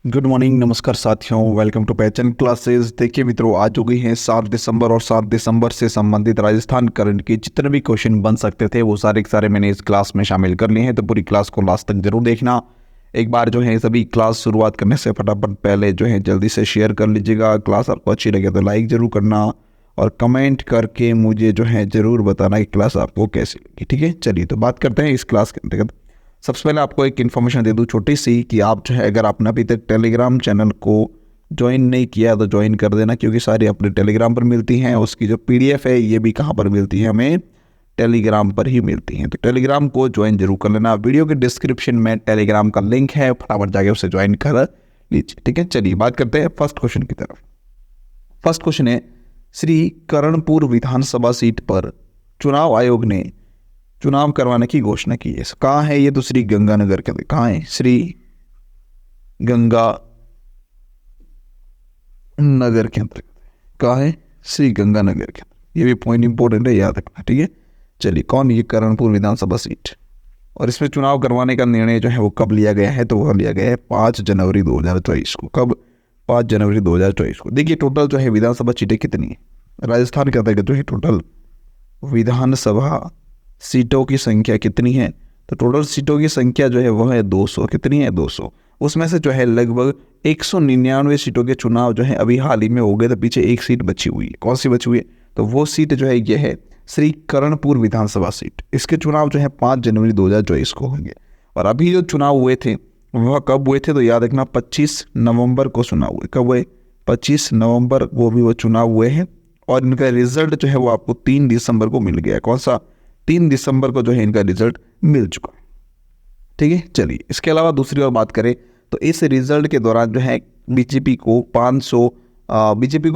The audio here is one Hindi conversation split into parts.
गुड मॉर्निंग, नमस्कार साथियों, वेलकम टू पहचान क्लासेस। देखिए मित्रों, आज हो गई है 7 दिसंबर और 7 दिसंबर से संबंधित राजस्थान करंट के जितने भी क्वेश्चन बन सकते थे वो सारे के सारे मैंने इस क्लास में शामिल कर लिए हैं। तो पूरी क्लास को लास्ट तक जरूर देखना। एक बार जो है सभी क्लास शुरुआत करने से फटाफट पहले जो है जल्दी से शेयर कर लीजिएगा। क्लास आपको अच्छी लगे तो लाइक जरूर करना और कमेंट करके मुझे जो है जरूर बताना कि क्लास आपको कैसी लगी। ठीक है, चलिए तो बात करते हैं इस क्लास के अंतर्गत। सबसे पहले आपको एक इन्फॉर्मेशन दे दूं छोटी सी कि आप जो है अगर आपने अभी तक टेलीग्राम चैनल को ज्वाइन नहीं किया तो ज्वाइन कर देना, क्योंकि सारी अपने टेलीग्राम पर मिलती हैं। उसकी जो पीडीएफ है ये भी कहाँ पर मिलती है, हमें टेलीग्राम पर ही मिलती हैं। तो टेलीग्राम को ज्वाइन जरूर कर लेना। वीडियो के डिस्क्रिप्शन में टेलीग्राम का लिंक है, फटाफट जाके उसे ज्वाइन कर लीजिए। ठीक है, चलिए बात करते हैं फर्स्ट क्वेश्चन की तरफ। फर्स्ट क्वेश्चन है, श्री करणपुर विधानसभा सीट पर चुनाव आयोग ने चुनाव करवाने की घोषणा की है। कहाँ है ये? तो श्री गंगानगर के अंदर। कहाँ है? श्री गंगानगर के अंतर्गत। कहाँ है? श्री गंगानगर के अंदर। ये भी पॉइंट इंपॉर्टेंट है, याद रखना। ठीक है, चलिए कौन? ये करणपुर विधानसभा सीट। और इसमें चुनाव करवाने का निर्णय जो है वो कब लिया गया है? तो वह लिया गया है 5 जनवरी 2024 को। कब? 5 जनवरी 2024 को। देखिए टोटल जो है विधानसभा सीटें कितनी है राजस्थान के अंतर्गत, जो है टोटल विधानसभा सीटों की संख्या कितनी है? तो टोटल सीटों की संख्या जो है वह है 200। कितनी है? 200। उसमें से जो है लगभग 199 सीटों के चुनाव जो है अभी हाल ही में हो गए। तो पीछे एक सीट बची हुई है। कौन सी बची हुई है? तो वो सीट जो है ये है श्री करणपुर विधानसभा सीट। इसके चुनाव जो है 5 जनवरी 2024 को होंगे। और अभी जो चुनाव हुए थे वह कब हुए थे? तो याद रखना 25 नवंबर को चुनाव हुए। कब हुए? 25 नवंबर को भी वो चुनाव हुए हैं। और इनका रिजल्ट जो है वो आपको 3 दिसंबर को मिल गया। कौन सा? 3 दिसंबर को जो है इनका रिजल्ट मिल चुका है। ठीक है, चलिए इसके अलावा दूसरी ओर बात करें तो इस रिजल्ट के दौरान जो है बीजेपी को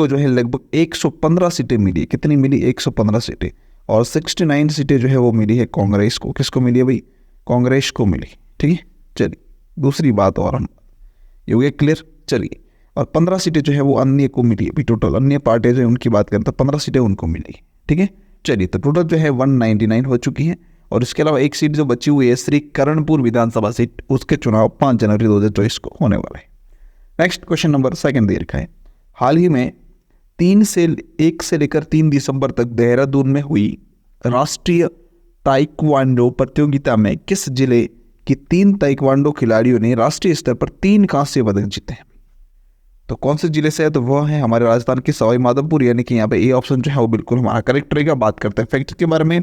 जो है लगभग 115 सीटें मिली। कितनी मिली? 115 सीटें। और 69 सीटें जो है वो मिली है कांग्रेस को। किसको मिली है भाई? कांग्रेस को मिली। ठीक है, चलिए दूसरी बात और हम ये हो गया क्लियर। चलिए, और 15 सीटें जो है वो अन्य को मिली। अभी टोटल अन्य पार्टी जो है उनकी बात करें तो 15 सीटें उनको मिली। ठीक है, चलिए तो टोटल जो है 199 हो चुकी हैं। और इसके अलावा एक सीट जो बची हुई है श्री करणपुर विधानसभा सीट, उसके चुनाव 5 जनवरी 2024 को होने वाला है। नेक्स्ट क्वेश्चन नंबर सेकंड दे रखा है, हाल ही में 1 से लेकर 3 दिसंबर तक देहरादून में हुई राष्ट्रीय ताइक्वांडो प्रतियोगिता में किस जिले की 3 ताइक्वांडो खिलाड़ियों ने राष्ट्रीय स्तर पर 3 कांस्य पदक जीते हैं? तो कौन से जिले से है? तो वह है हमारे राजस्थान के सवाई माधोपुर। यानी कि यहाँ पे ए ऑप्शन जो है वो बिल्कुल हमारा करेक्ट रहेगा। बात करते हैं फैक्ट के बारे में।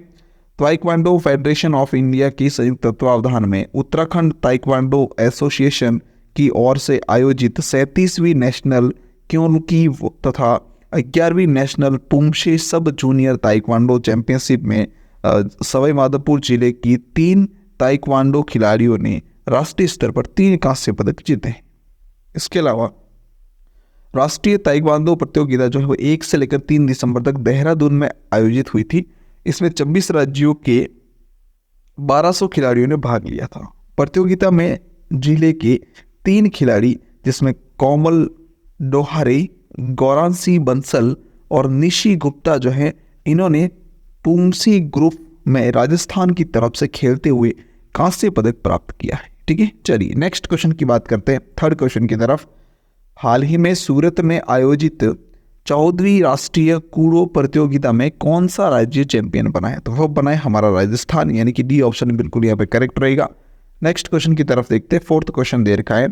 ताइक्वांडो फेडरेशन ऑफ इंडिया की संयुक्त तत्वावधान में उत्तराखंड ताइक्वांडो एसोसिएशन की ओर से आयोजित 37वीं नेशनल क्योंकि तथा 11वीं नेशनल पुमशे सब जूनियर ताइक्वांडो चैंपियनशिप में सवाई माधोपुर जिले की 3 ताइक्वांडो खिलाड़ियों ने राष्ट्रीय स्तर पर 3 कांस्य पदक जीते हैं। इसके अलावा राष्ट्रीय ताइक्वांडो प्रतियोगिता जो है वो 1 से लेकर 3 दिसंबर तक देहरादून में आयोजित हुई थी। इसमें 26 राज्यों के 1200 खिलाड़ियों ने भाग लिया था। प्रतियोगिता में जिले के 3 खिलाड़ी जिसमें कोमल डोहारे, गौरांशी बंसल और निशी गुप्ता जो है इन्होंने पुमसी ग्रुप में राजस्थान की तरफ से खेलते हुए कांस्य पदक प्राप्त किया है। ठीक है, चलिए नेक्स्ट क्वेश्चन की बात करते हैं, थर्ड क्वेश्चन की तरफ। हाल ही में सूरत में आयोजित 14वीं राष्ट्रीय कूड़ो प्रतियोगिता में कौन सा राज्य चैंपियन बना है? तो वह बना है हमारा राजस्थान। यानी कि डी ऑप्शन बिल्कुल यहाँ पे करेक्ट रहेगा। नेक्स्ट क्वेश्चन की तरफ देखते हैं। फोर्थ क्वेश्चन दे रखा है,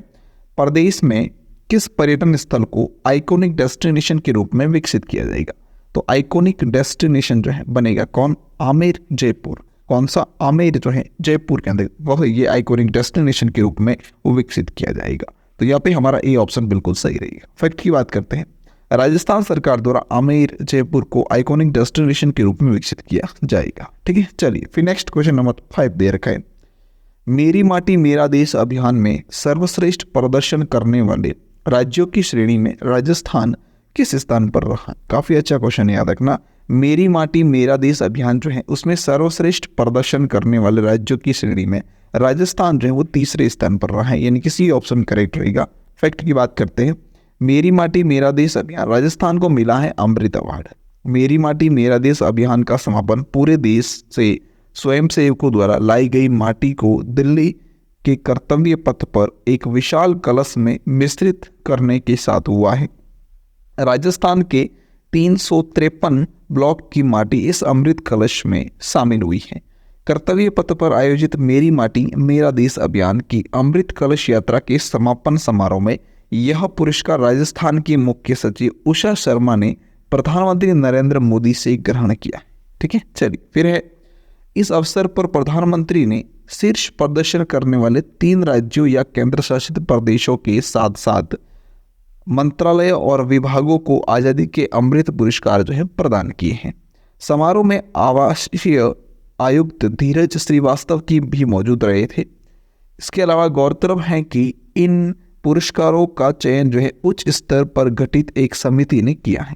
प्रदेश में किस पर्यटन स्थल को आइकॉनिक डेस्टिनेशन के रूप में विकसित किया जाएगा? तो आइकॉनिक डेस्टिनेशन जो है बनेगा कौन? आमेर, जयपुर। कौन सा? आमेर जो है जयपुर के अंदर वह ये आइकॉनिक डेस्टिनेशन के रूप में वो विकसित किया जाएगा। तो यहाँ पे हमारा ए ऑप्शन बिल्कुल सही रहेगा। फैक्ट की बात करते हैं, राजस्थान सरकार द्वारा आमेर जयपुर को आइकॉनिक डेस्टिनेशन के रूप में विकसित किया जाएगा। ठीक है, चलिए फिर नेक्स्ट क्वेश्चन नंबर 5 दे रखा है, मेरी माटी मेरा देश अभियान में सर्वश्रेष्ठ प्रदर्शन करने वाले राज्यों की श्रेणी में राजस्थान किस स्थान पर रहा? काफी अच्छा क्वेश्चन है, याद रखना। मेरी माटी मेरा देश अभियान जो है उसमें सर्वश्रेष्ठ प्रदर्शन करने वाले राज्यों की श्रेणी में राजस्थान जो है वो 3रे स्थान पर रहा है। यानी कि सी ऑप्शन करेक्ट रहेगा। फैक्ट की बात करते हैं, मेरी माटी मेरा देश अभियान राजस्थान को मिला है अमृत अवार्ड। मेरी माटी मेरा देश अभियान का समापन पूरे देश से स्वयंसेवकों द्वारा लाई गई माटी को दिल्ली के कर्तव्य पथ पर एक विशाल कलश में मिश्रित करने के साथ हुआ है। राजस्थान के 353 ब्लॉक की माटी इस अमृत कलश में शामिल हुई है। कर्तव्य पथ पर आयोजित मेरी माटी मेरा देश अभियान की अमृत कलश यात्रा के समापन समारोह में यह पुरस्कार राजस्थान की मुख्य सचिव उषा शर्मा ने प्रधानमंत्री नरेंद्र मोदी से ग्रहण किया। ठीक है, चलिए फिर है। इस अवसर पर प्रधानमंत्री ने शीर्ष प्रदर्शन करने वाले 3 राज्यों या केंद्र शासित प्रदेशों के साथ साथ मंत्रालय और विभागों को आज़ादी के अमृत पुरस्कार प्रदान किए हैं। समारोह में आवासीय आयुक्त धीरज श्रीवास्तव की भी मौजूद रहे थे। इसके अलावा गौरतलब है कि इन पुरस्कारों का चयन उच्च स्तर पर गठित एक समिति ने किया है।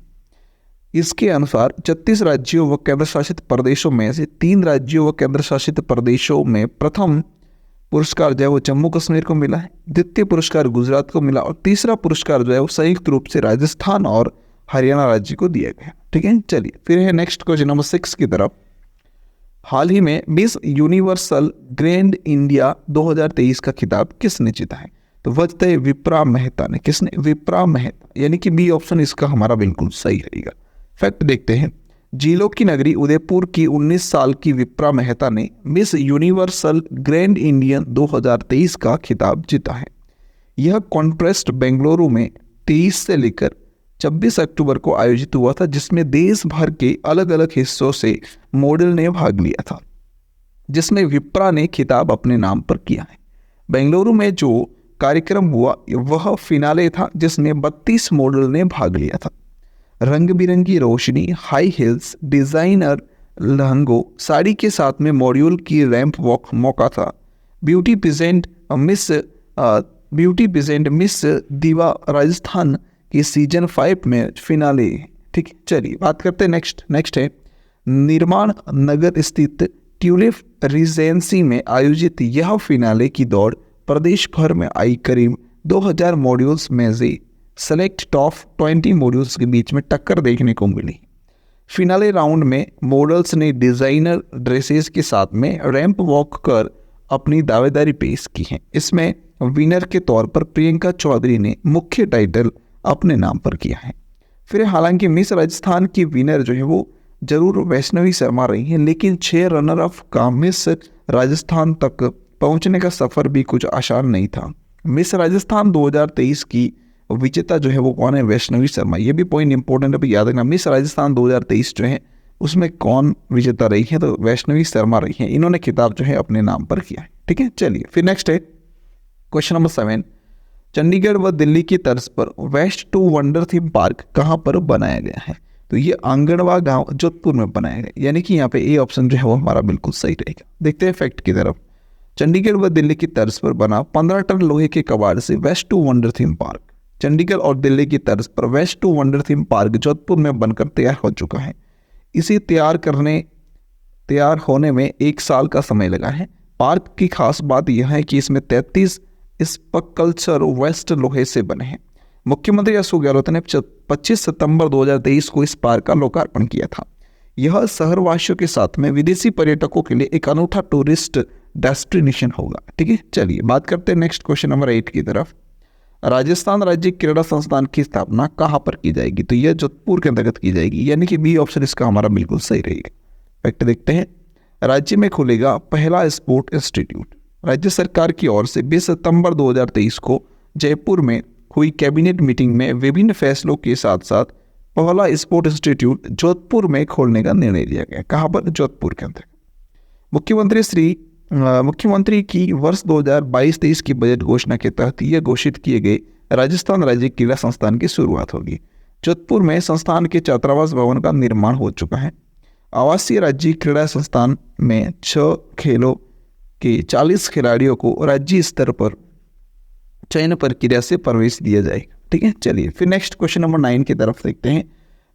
इसके अनुसार 36 राज्यों व केंद्र शासित प्रदेशों में से 3 राज्यों व केंद्र शासित प्रदेशों में प्रथम पुरस्कार वो जम्मू कश्मीर को मिला है, द्वितीय पुरस्कार गुजरात को मिला और तीसरा पुरस्कार वो संयुक्त रूप से राजस्थान और हरियाणा राज्य को दिया गया। ठीक है, चलिए फिर है नेक्स्ट क्वेश्चन नंबर 6 की तरफ। हाल ही में मिस यूनिवर्सल ग्रैंड इंडिया 2023 का खिताब किसने जीता है? तो वजह है विप्रा मेहता ने। किसने? विप्रा मेहता, यानी कि बी ऑप्शन इसका हमारा बिल्कुल सही रहेगा। फैक्ट देखते हैं। जिलों की नगरी उदयपुर की 19 साल की विप्रा मेहता ने मिस यूनिवर्सल ग्रैंड इंडियन 2023 का खिताब जीता है। यह कॉन्टेस्ट बेंगलुरु में 23 से लेकर 26 अक्टूबर को आयोजित हुआ था, जिसमें देश भर के अलग अलग हिस्सों से मॉडल ने भाग लिया था, जिसमें विप्रा ने खिताब अपने नाम पर किया है। बेंगलुरु में जो कार्यक्रम हुआ वह फिनाले था, जिसमें 32 मॉडल ने भाग लिया था। रंग बिरंगी रोशनी, हाई हिल्स, डिजाइनर लहंगों, साड़ी के साथ में मॉड्यूल की रैंप वॉक मौका था। ब्यूटी पेजेंट मिस दीवा राजस्थान की सीजन 5 में फिनाले। ठीक, चलिए बात करते हैं नेक्स्ट है। निर्माण नगर स्थित ट्यूलिप रीजेंसी में आयोजित यह फिनाले की दौड़ प्रदेश भर में आई करीब 2000 मॉड्यूल्स में से सेलेक्ट टॉप 20 मॉड्यूल्स के बीच में टक्कर देखने को मिली। फिनाले राउंड में मॉडल्स ने डिजाइनर ड्रेसेस के साथ में रैंप वॉक कर अपनी दावेदारी पेश की है। इसमें विनर के तौर पर प्रियंका चौधरी ने मुख्य टाइटल अपने नाम पर किया है। फिर हालांकि मिस राजस्थान की विनर वो जरूर वैष्णवी शर्मा रही हैं, लेकिन 6 रनर अप का मिस राजस्थान तक पहुंचने का सफर भी कुछ आसान नहीं था। मिस राजस्थान 2023 की विजेता वो कौन है? वैष्णवी शर्मा। ये भी पॉइंट इंपॉर्टेंट है, याद रखना। मिस राजस्थान 2023 उसमें कौन विजेता रही है? तो वैष्णवी शर्मा रही है। इन्होंने खिताब अपने नाम पर किया है। ठीक है, चलिए फिर नेक्स्ट है क्वेश्चन नंबर 7। चंडीगढ़ व दिल्ली की तर्ज पर waste to wonder theme park कहाँ पर बनाया गया है? तो ये आंगनवा गांव जोधपुर में बनाया गया, यानी कि यहाँ पे ए ऑप्शन वो हमारा बिल्कुल सही रहेगा। देखते हैं फैक्ट की तरफ। चंडीगढ़ व दिल्ली की तर्ज पर बना 15 टन लोहे के कबाड़ से waste to wonder theme park Chandigarh और दिल्ली की तर्ज पर waste to wonder theme park Jodhpur में बनकर तैयार हो चुका है। इसे तैयार होने में 1 साल का समय लगा है। पार्क की खास बात यह है कि इसमें 33 स्पकल्चर वेस्ट लोहे से बने हैं। मुख्यमंत्री अशोक गहलोत ने 25 सितंबर 2023 को इस पार्क का लोकार्पण किया था। यह शहरवासियों के साथ में विदेशी पर्यटकों के लिए एक अनूठा टूरिस्ट डेस्टिनेशन होगा। ठीक है, चलिए बात करते हैं नेक्स्ट क्वेश्चन नंबर 8 की तरफ। राजस्थान राज्य क्रीड़ा संस्थान की स्थापना कहाँ पर की जाएगी? तो यह जोधपुर के अंतर्गत की जाएगी, यानी कि बी ऑप्शन इसका हमारा बिल्कुल सही रहेगा। फैक्ट देखते हैं। राज्य में खुलेगा पहला स्पोर्ट इंस्टीट्यूट। राज्य सरकार की ओर से 20 सितंबर 2023 को जयपुर में हुई कैबिनेट मीटिंग में विभिन्न फैसलों के साथ साथ पहला स्पोर्ट इंस्टीट्यूट जोधपुर में खोलने का निर्णय लिया गया। कहाँ पर? जोधपुर के अंतर्गत। मुख्यमंत्री की वर्ष 2022-23 की बजट घोषणा के तहत यह घोषित किए गए राजस्थान राज्य क्रीड़ा संस्थान की शुरुआत होगी। जोधपुर में संस्थान के छात्रावास भवन का निर्माण हो चुका है। आवासीय राज्य क्रीड़ा संस्थान में 6 खेलों के 40 खिलाड़ियों को राज्य स्तर पर चयन प्रक्रिया से प्रवेश दिया जाएगा। ठीक है, चलिए फिर नेक्स्ट क्वेश्चन नंबर 9 की तरफ देखते हैं।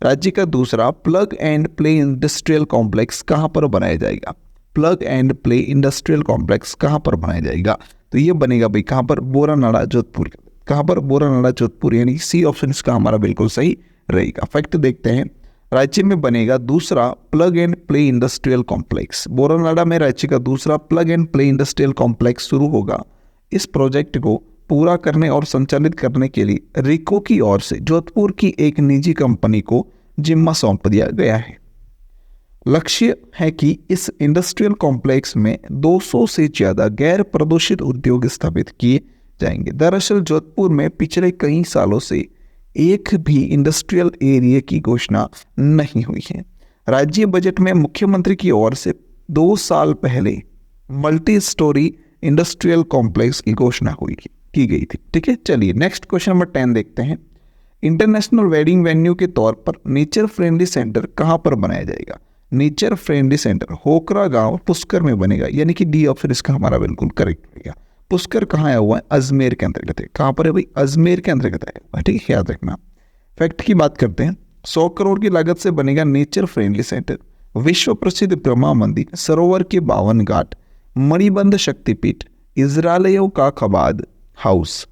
राज्य का दूसरा plug and play industrial complex कहाँ पर बनाया जाएगा? Plug and play industrial complex कहाँ पर बनाया जाएगा? तो ये बनेगा भाई कहाँ पर? बोरानाड़ा जोधपुर। कहाँ पर? बोरानाड़ा जोधपुर, यानी सी ऑप्शन इसका हमारा बिल्कुल सही रहेगा। फैक्ट देखते हैं। राज्य में बनेगा दूसरा plug and play industrial complex. Boranada में राज्य का दूसरा plug and play industrial complex शुरू होगा इस प्रोजेक्ट को पूरा करने और संचालित करने के लिए रिको की ओर से जोधपुर की एक निजी कंपनी को जिम्मा सौंप दिया गया है। लक्ष्य है कि इस इंडस्ट्रियल कॉम्प्लेक्स में 200 से ज़्यादा गैर प्रदूषित उद्योग स्थापित किए जाएंगे। दरअसल जोधपुर में पिछले कई सालों से एक भी इंडस्ट्रियल एरिया की घोषणा नहीं हुई है। राज्य बजट में मुख्यमंत्री की ओर से 2 साल पहले मल्टी स्टोरी इंडस्ट्रियल कॉम्प्लेक्स की घोषणा की गई थी। ठीक है, चलिए नेक्स्ट क्वेश्चन नंबर 10 देखते हैं। इंटरनेशनल वेडिंग वेन्यू के तौर पर नेचर फ्रेंडली सेंटर कहाँ पर बनाया जाएगा? नेचर फ्रेंडली सेंटर होकरा गांव पुष्कर में बनेगा, यानी कि डी ऑप्शन इसका हमारा बिल्कुल करेक्ट रहेगा। पुष्कर कहाँ आया हुआ है? अजमेर के अंतर्गत है। कहाँ पर है भाई? अजमेर के अंतर्गत आया हुआ है। ठीक है, याद रखना। फैक्ट की बात करते हैं। 100 करोड़ की लागत से बनेगा नेचर फ्रेंडली सेंटर। विश्व प्रसिद्ध ब्रह्मा मंदिर, सरोवर के 52 घाट, मणिबंध शक्तिपीठ, इजराइलियों का खबाद हाउस,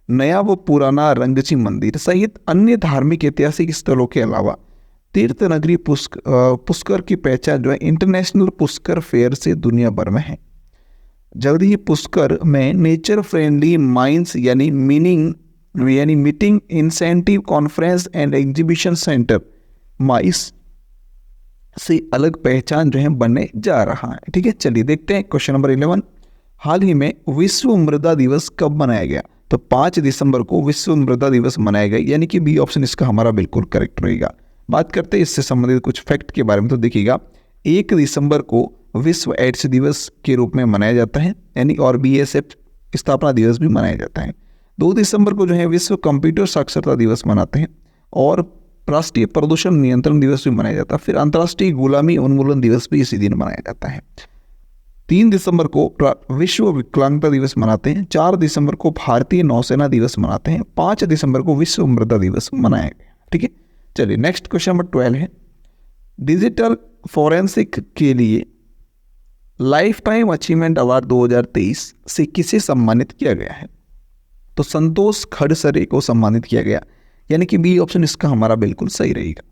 नया व पुराना रंगची मंदिर सहित अन्य धार्मिक ऐतिहासिक स्थलों के अलावा तीर्थ नगरी पुष्कर की पहचान जो है इंटरनेशनल पुष्कर फेयर से दुनिया भर में है। जल्दी ही पुष्कर में नेचर फ्रेंडली माइंस यानी meeting incentive conference and exhibition centre MICE से अलग पहचान जो है बनने जा रहा है। ठीक है, चलिए देखते हैं क्वेश्चन नंबर 11। हाल ही में विश्व मृदा दिवस कब मनाया गया? तो 5 दिसंबर को विश्व मृदा दिवस मनाया गया, यानी कि बी ऑप्शन इसका हमारा बिल्कुल करेक्ट रहेगा। बात करते हैं इससे संबंधित कुछ फैक्ट के बारे में, तो देखिएगा 1 दिसंबर को विश्व एड्स दिवस के रूप में मनाया जाता है, यानी और BSF स्थापना दिवस भी मनाया जाता है। 2 दिसंबर को जो है विश्व कंप्यूटर साक्षरता दिवस मनाते हैं और राष्ट्रीय प्रदूषण नियंत्रण दिवस भी मनाया जाता है। फिर अंतर्राष्ट्रीय गुलामी उन्मूलन दिवस भी इसी दिन मनाया जाता है। 3 दिसंबर को विश्व विकलांगता दिवस मनाते हैं। 4 दिसंबर को भारतीय नौसेना दिवस मनाते हैं। 5 दिसंबर को विश्व मृदा दिवस मनाया गया। ठीक है, चलिए नेक्स्ट क्वेश्चन नंबर 12 है। डिजिटल फॉरेंसिक के लिए लाइफ टाइम अचीवमेंट अवार्ड 2023 से किसे सम्मानित किया गया है? तो संतोष खड़सरे को सम्मानित किया गया, यानी कि बी ऑप्शन इसका हमारा बिल्कुल सही रहेगा।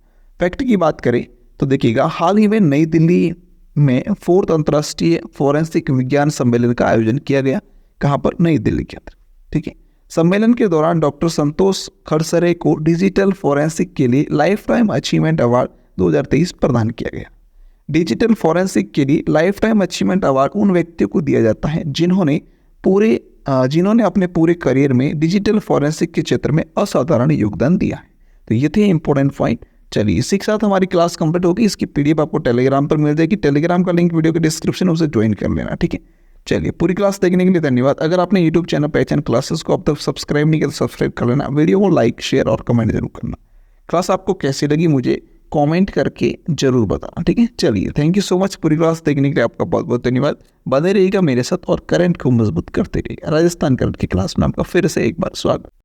फैक्ट की बात करें तो देखिएगा हाल ही में नई दिल्ली में 4th अंतर्राष्ट्रीय फॉरेंसिक विज्ञान सम्मेलन का आयोजन किया गया। कहाँ पर? नई दिल्ली के अंदर। ठीक है, सम्मेलन के दौरान डॉक्टर संतोष खड़सरे को डिजिटल फॉरेंसिक के लिए लाइफ टाइम अचीवमेंट अवार्ड 2023 प्रदान किया गया। डिजिटल फॉरेंसिक के लिए लाइफ टाइम अचीवमेंट अवार्ड उन व्यक्तियों को दिया जाता है जिन्होंने अपने पूरे करियर में डिजिटल फॉरेंसिक के क्षेत्र में असाधारण योगदान दिया है। तो ये थे इंपॉर्टेंट पॉइंट। चलिए इसी के साथ हमारी क्लास कंप्लीट होगी। इसकी PDF आपको टेलीग्राम पर मिल जाएगी। टेलीग्राम का लिंक वीडियो के डिस्क्रिप्शन में, उसे ज्वाइन कर लेना। ठीक है, चलिए पूरी क्लास देखने के लिए धन्यवाद। अगर आपने यूट्यूब चैनल पहचान क्लासेस को अब तक सब्सक्राइब नहीं किया तो सब्सक्राइब कर लेना। वीडियो को लाइक, शेयर और कमेंट जरूर करना। क्लास आपको कैसी लगी मुझे कमेंट करके जरूर बताना। ठीक है, चलिए थैंक यू सो मच। पूरी क्लास देखने के लिए आपका बहुत बहुत धन्यवाद। बने रहिएगा मेरे साथ और करंट को मजबूत करते रहिएगा। राजस्थान करंट की क्लास में आपका फिर से एक बार स्वागत।